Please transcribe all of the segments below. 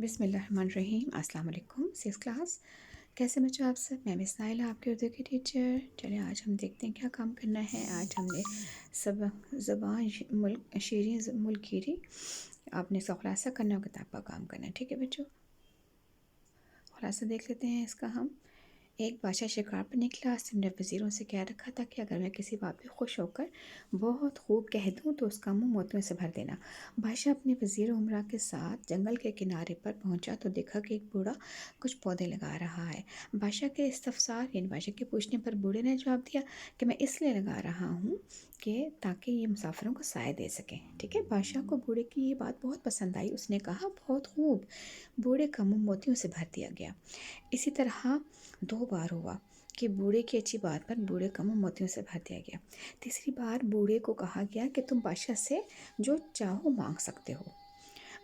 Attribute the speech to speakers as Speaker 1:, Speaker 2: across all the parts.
Speaker 1: बिस्मिल्लाहिर्रहमानिर्रहीम। अस्सलाम वालेकुम। 6th क्लास, कैसे बच्चों आप सब? मैं मिस नाइला, आपके उर्दू की टीचर। चलिए आज हम देखते हैं क्या काम करना है। आज हमने सब ज़बान मुल्क शीरी मुल्क कीरी आपने इसका खुलासा करना और किताब का काम करना है। ठीक है बच्चों, खुलासा देख लेते हैं इसका हम। एक बादशाह शिकार पर निकला। उसने वज़ीरों से कह रखा था कि अगर मैं किसी बात पे खुश होकर बहुत खूब कह दूँ तो उसका मुंह मोतियों से भर देना। बादशाह अपने वज़ीर उमरा के साथ जंगल के किनारे पर पहुंचा तो देखा कि एक बूढ़ा कुछ पौधे लगा रहा है। बादशाह के इस्तफसार यानी बादशाह के पूछने पर बूढ़े ने जवाब दिया कि मैं इसलिए लगा रहा हूँ कि ताकि ये मुसाफिरों को साया दे सकें। ठीक है, बादशाह को बूढ़े की ये बात बहुत पसंद आई। उसने कहा बहुत खूब। बूढ़े का मुंह मोतियों से भर दिया गया। इसी तरह 2 बार हुआ कि बूढ़े की अच्छी बात पर बूढ़े का मुंह मोतियों से भर दिया गया। तीसरी बार बूढ़े को कहा गया कि तुम बादशाह से जो चाहो मांग सकते हो।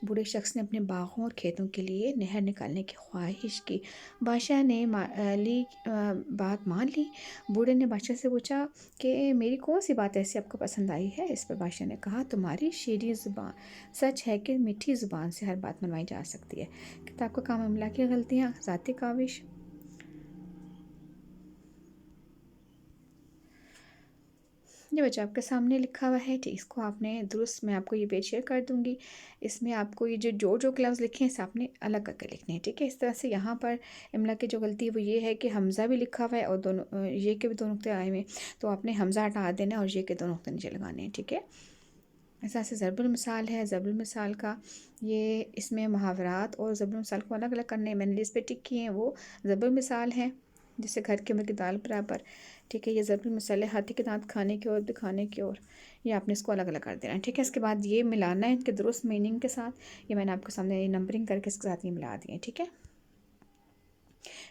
Speaker 1: बूढ़े शख्स ने अपने बागों और खेतों के लिए नहर निकालने की ख्वाहिश की। बादशाह ने बात मान ली। बूढ़े ने बादशाह से पूछा कि मेरी कौन सी बात ऐसी आपको पसंद आई है। इस पर बादशाह ने कहा तुम्हारी शीरी ज़ुबान। सच है कि मीठी ज़ुबान से हर बात मनवाई जा सकती है। किताब का काम अमला की गलतियाँ, ज़ाती काविश। ये बच्चा आपके सामने लिखा हुआ है। ठीक, इसको आपने दुरुस्त, मैं आपको ये पेज शेयर कर दूंगी। इसमें आपको ये जो लफ्ज़ लिखे हैं इसे आपने अलग करके लिखने हैं। ठीक है, इस तरह से यहाँ पर इमला की जो गलती है वो ये है कि हमज़ा भी लिखा हुआ है और दोनों ये के भी 2 नुक्ते आए हुए हैं, तो आपने हमज़ा हटा देना और ये के 2 नुक्ते नीचे लगाने हैं। ठीक है, ऐसा से ज़रबुल मिसाल है। ज़रबुल मिसाल का ये इसमें मुहावरात और ज़रबुल मिसाल को अलग अलग करने हैं। मैंने जिस पे टिक किए हैं वो ज़रबुल मिसाल है, जैसे घर के मुर्गी दाल बराबर। ठीक है, ये ज़रबुल मिसाल है, हाथी के दांत खाने की ओर दिखाने की ओर। ये आपने इसको अलग अलग कर देना है। ठीक है, इसके बाद ये मिलाना है इनके दुरुस्त मीनिंग के साथ। ये मैंने आपके सामने नंबरिंग करके इसके साथ ये मिला दिए। ठीक है,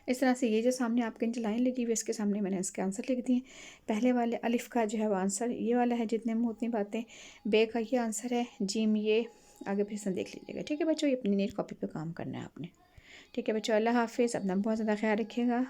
Speaker 1: इस तरह से ये जो सामने आपके नीचे लाइन लगी हुई है इसके सामने मैंने इसके आंसर लिख दिए। पहले वाले अलिफ का जो है वो आंसर ये वाला है, जितने मुँह उतनी बातें। बे का ये आंसर है, जीम ये आगे फिर से देख लीजिएगा। ठीक है बच्चों, ये अपनी नीट कॉपी पे काम करना है आपने। ठीक है बच्चों, अल्लाह हाफिज़। अपना बहुत ज़्यादा ख्याल रखिएगा।